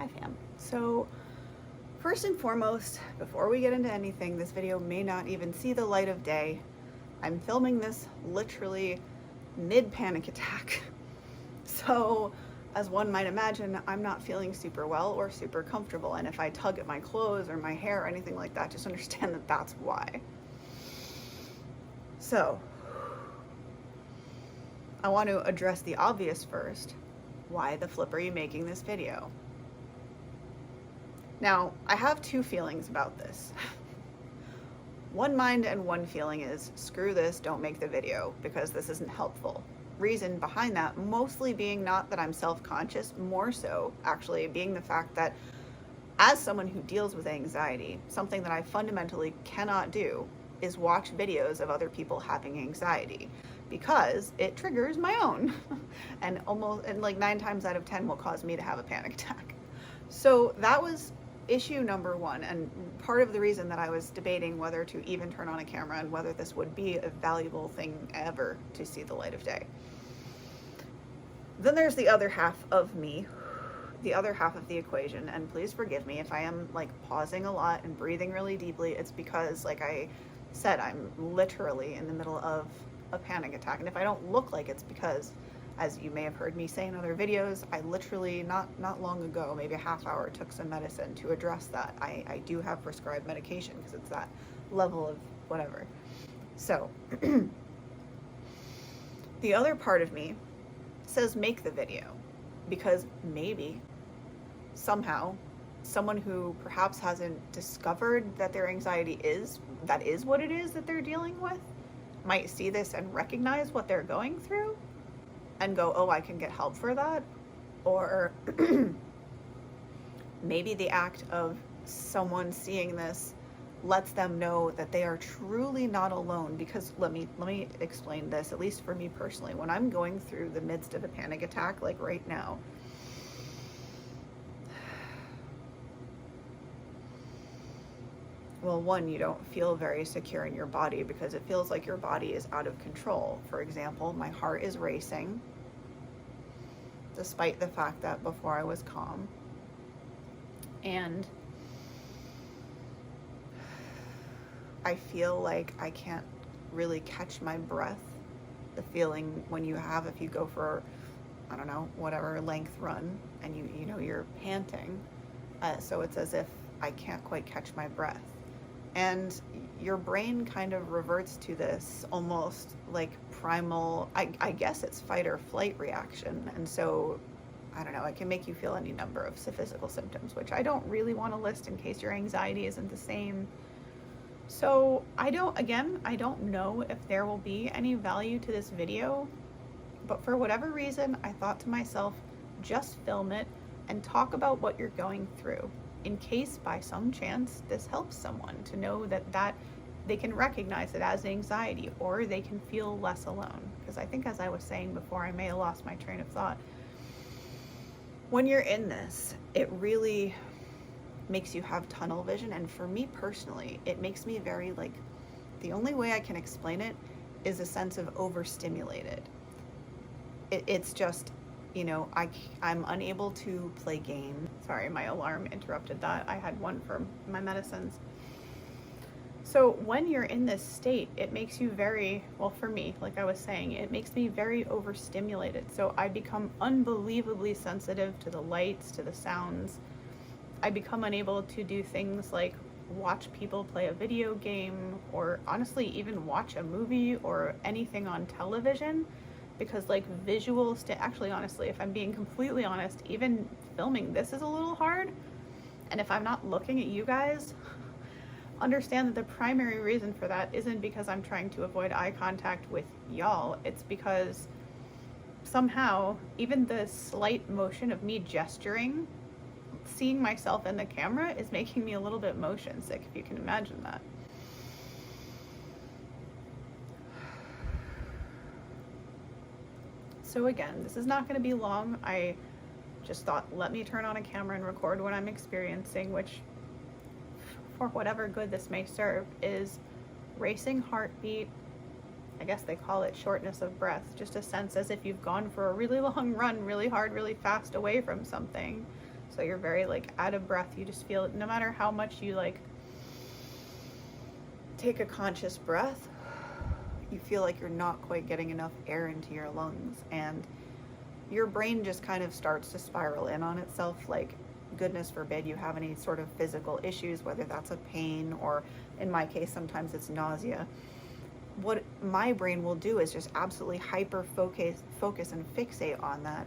Hi fam. So first and foremost, before we get into anything, this video may not even see the light of day. I'm filming this literally mid-panic attack. So as one might imagine, I'm not feeling super well or super comfortable, and if I tug at my clothes or my hair or anything like that, just understand that that's why. So I want to address the obvious first. Why the flip are you making this video? Now, I have two feelings about this. One mind and one feeling is, screw this, don't make the video, because this isn't helpful. Reason behind that mostly being not that I'm self-conscious, more so actually being the fact that as someone who deals with anxiety, something that I fundamentally cannot do is watch videos of other people having anxiety, because it triggers my own and like 9 times out of 10 will cause me to have a panic attack. So that was issue number one, and part of the reason that I was debating whether to even turn on a camera and whether this would be a valuable thing ever to see the light of day. Then there's the other half of me, the other half of the equation, and please forgive me if I am like pausing a lot and breathing really deeply. It's because, like I said, I'm literally in the middle of a panic attack, and if I don't look like it's because, as you may have heard me say in other videos, I literally not long ago, maybe a half hour, took some medicine to address that. I do have prescribed medication because it's that level of whatever. So the other part of me says make the video, because maybe somehow someone who perhaps hasn't discovered that their anxiety is what it is that they're dealing with might see this and recognize what they're going through and go, oh, I can get help for that. Or maybe the act of someone seeing this lets them know that they are truly not alone. Because let me explain this, at least for me personally, when I'm going through the midst of a panic attack, like right now, well, one, you don't feel very secure in your body because it feels like your body is out of control. For example, my heart is racing, despite the fact that before I was calm. And I feel like I can't really catch my breath. The feeling when you have, if you go for, I don't know, whatever length run, and you know you're panting, so it's as if I can't quite catch my breath. And your brain kind of reverts to this almost like primal, I guess it's fight or flight reaction. And so, I don't know, it can make you feel any number of physical symptoms, which I don't really want to list in case your anxiety isn't the same. So I don't know if there will be any value to this video, but for whatever reason, I thought to myself, just film it and talk about what you're going through, in case by some chance this helps someone to know that they can recognize it as anxiety, or they can feel less alone. Because I think, as I was saying before, I may have lost my train of thought. When you're in this, it really makes you have tunnel vision, and for me personally, it makes me very, like, the only way I can explain it is a sense of overstimulated. It's just, you know, I'm unable to play games. Sorry, my alarm interrupted that. I had one for my medicines. So when you're in this state, it makes you very, well, for me, like I was saying, it makes me very overstimulated. So I become unbelievably sensitive to the lights, to the sounds. I become unable to do things like watch people play a video game, or honestly even watch a movie or anything on television, because like visuals to actually, honestly, if I'm being completely honest, even filming this is a little hard. And if I'm not looking at you guys, understand that the primary reason for that isn't because I'm trying to avoid eye contact with y'all. It's because somehow even the slight motion of me gesturing, seeing myself in the camera, is making me a little bit motion sick, if you can imagine that. So again, this is not going to be long. I just thought, let me turn on a camera and record what I'm experiencing, which, for whatever good this may serve, is racing heartbeat. I guess they call it shortness of breath, just a sense as if you've gone for a really long run, really hard, really fast away from something, So you're very like out of breath. You just feel it no matter how much you like take a conscious breath, you feel like you're not quite getting enough air into your lungs, and your brain just kind of starts to spiral in on itself. Like, goodness forbid you have any sort of physical issues, whether that's a pain or, in my case, sometimes it's nausea. What my brain will do is just absolutely hyper focus and fixate on that,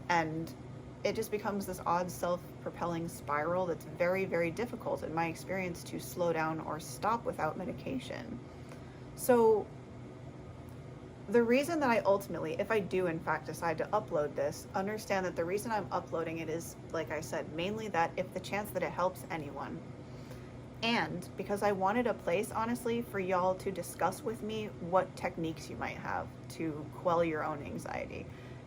and it just becomes this odd self-propelling spiral that's very, very difficult in my experience to slow down or stop without medication. So the reason that I ultimately, if I do in fact decide to upload this, understand that the reason I'm uploading it is, like I said, mainly that if the chance that it helps anyone, and because I wanted a place, honestly, for y'all to discuss with me what techniques you might have to quell your own anxiety.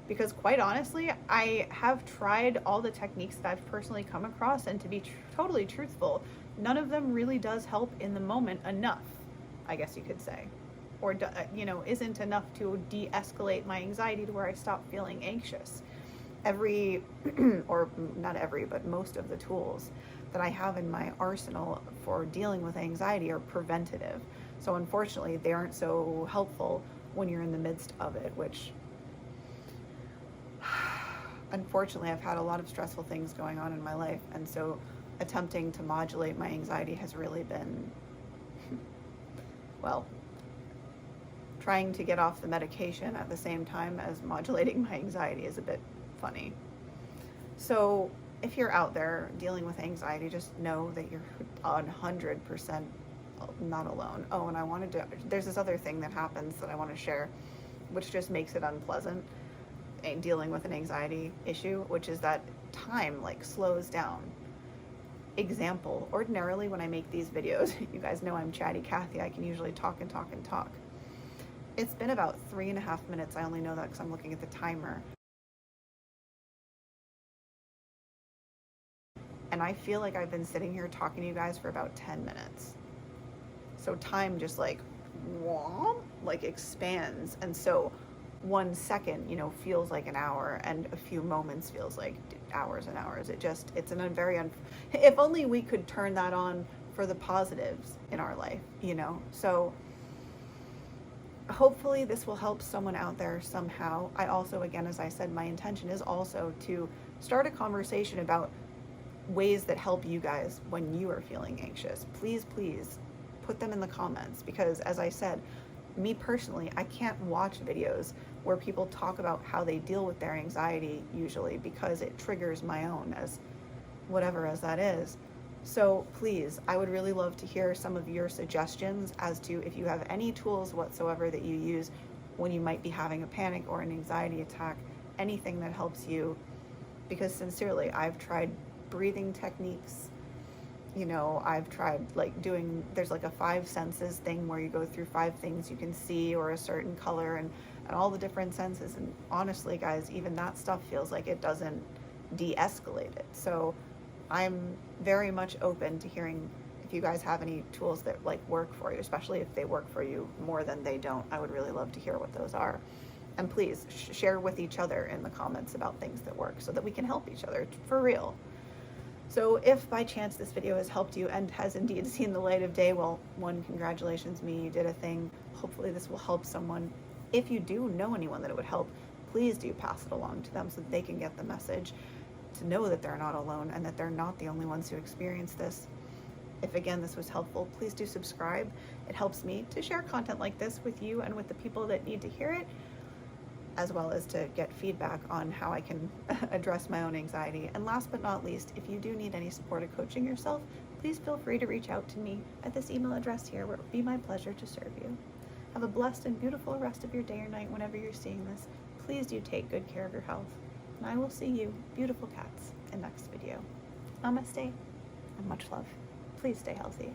Because quite honestly, I have tried all the techniques that I've personally come across, and to be totally truthful, none of them really does help in the moment enough, I guess you could say. Or, isn't enough to de-escalate my anxiety to where I stop feeling anxious. Or not every, but most of the tools that I have in my arsenal for dealing with anxiety are preventative. So unfortunately, they aren't so helpful when you're in the midst of it, which unfortunately I've had a lot of stressful things going on in my life. And so attempting to modulate my anxiety has really been, well, trying to get off the medication at the same time as modulating my anxiety is a bit funny. So if you're out there dealing with anxiety, just know that you're 100% not alone. Oh, and there's this other thing that happens that I want to share, which just makes it unpleasant, dealing with an anxiety issue, which is that time like slows down. Example, ordinarily when I make these videos, you guys know I'm chatty Cathy, I can usually talk and talk and talk. It's been about 3.5 minutes. I only know that because I'm looking at the timer. And I feel like I've been sitting here talking to you guys for about 10 minutes. So time just like expands. And so 1 second, feels like an hour, and a few moments feels like hours and hours. It's if only we could turn that on for the positives in our life, So hopefully this will help someone out there somehow. I also, again, as I said, my intention is also to start a conversation about ways that help you guys when you are feeling anxious. Please put them in the comments, because as I said, me personally, I can't watch videos where people talk about how they deal with their anxiety usually, because it triggers my own, as whatever as that is. So please, I would really love to hear some of your suggestions as to if you have any tools whatsoever that you use when you might be having a panic or an anxiety attack, anything that helps you. Because sincerely, I've tried breathing techniques, I've tried there's like a 5 senses thing where you go through 5 things you can see, or a certain color, and all the different senses. And honestly, guys, even that stuff feels like it doesn't de-escalate it. So I'm very much open to hearing if you guys have any tools that work for you, especially if they work for you more than they don't. I would really love to hear what those are. And please share with each other in the comments about things that work, so that we can help each other for real. So if by chance this video has helped you and has indeed seen the light of day, well, one, congratulations, me, you did a thing. Hopefully this will help someone. If you do know anyone that it would help, please do pass it along to them so that they can get the message, to know that they're not alone and that they're not the only ones who experience this. If again this was helpful, please do subscribe. It helps me to share content like this with you and with the people that need to hear it, as well as to get feedback on how I can address my own anxiety. And last but not least, if you do need any support or coaching yourself, please feel free to reach out to me at this email address here, where it would be my pleasure to serve you. Have a blessed and beautiful rest of your day or night whenever you're seeing this. Please do take good care of your health. And I will see you, beautiful cats, in next video. Namaste and much love. Please stay healthy.